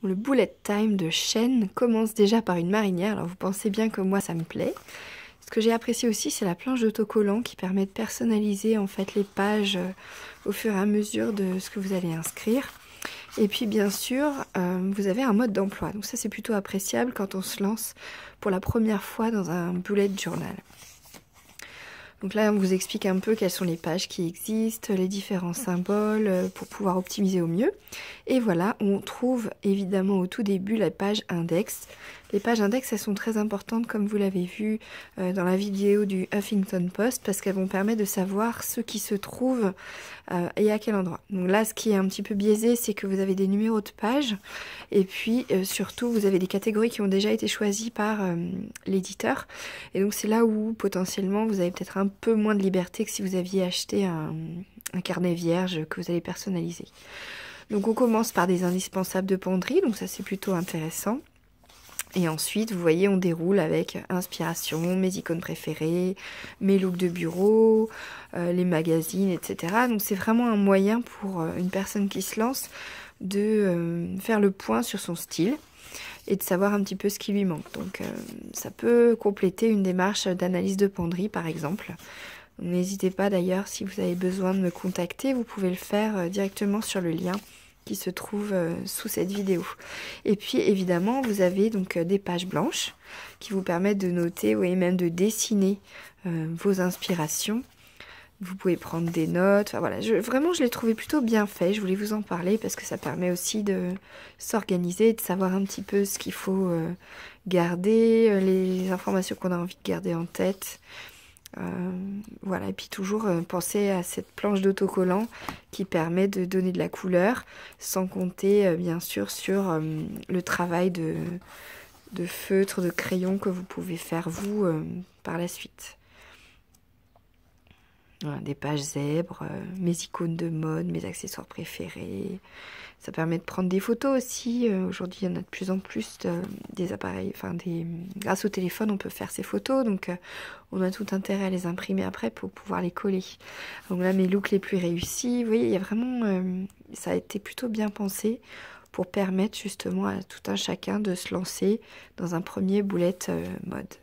Le bullet time de chêne commence déjà par une marinière, alors vous pensez bien que moi ça me plaît. Ce que j'ai apprécié aussi, c'est la planche d'autocollant qui permet de personnaliser en fait les pages au fur et à mesure de ce que vous allez inscrire. Et puis bien sûr, vous avez un mode d'emploi. Donc ça c'est plutôt appréciable quand on se lance pour la première fois dans un bullet journal. Donc là, on vous explique un peu quelles sont les pages qui existent, les différents symboles pour pouvoir optimiser au mieux. Et voilà, on trouve évidemment au tout début la page index. Les pages index, elles sont très importantes comme vous l'avez vu dans la vidéo du Huffington Post parce qu'elles vont permettre de savoir ce qui se trouve et à quel endroit. Donc là, ce qui est un petit peu biaisé, c'est que vous avez des numéros de pages et puis surtout, vous avez des catégories qui ont déjà été choisies par l'éditeur. Et donc c'est là où potentiellement vous avez peut-être un peu moins de liberté que si vous aviez acheté un carnet vierge que vous allez personnaliser. Donc on commence par des indispensables de penderie, donc ça c'est plutôt intéressant. Et ensuite, vous voyez, on déroule avec inspiration, mes icônes préférées, mes looks de bureau, les magazines, etc. Donc c'est vraiment un moyen pour une personne qui se lance de faire le point sur son style et de savoir un petit peu ce qui lui manque. Donc ça peut compléter une démarche d'analyse de penderie par exemple. N'hésitez pas d'ailleurs, si vous avez besoin de me contacter, vous pouvez le faire directement sur le lien qui se trouve sous cette vidéo. Et puis évidemment, vous avez donc des pages blanches qui vous permettent de noter ou même de dessiner vos inspirations. Vous pouvez prendre des notes. Enfin, voilà, vraiment, je l'ai trouvé plutôt bien fait. Je voulais vous en parler parce que ça permet aussi de s'organiser, de savoir un petit peu ce qu'il faut garder, les informations qu'on a envie de garder en tête. Voilà, et puis toujours penser à cette planche d'autocollant qui permet de donner de la couleur, sans compter bien sûr sur le travail de feutre, de crayon que vous pouvez faire vous par la suite. Voilà, des pages zèbres, mes icônes de mode, mes accessoires préférés. Ça permet de prendre des photos aussi. Aujourd'hui, il y en a de plus en plus des appareils, grâce au téléphone, on peut faire ces photos. Donc, on a tout intérêt à les imprimer après pour pouvoir les coller. Donc là, mes looks les plus réussis. Vous voyez, il y a vraiment, ça a été plutôt bien pensé pour permettre justement à tout un chacun de se lancer dans un premier bullet mode.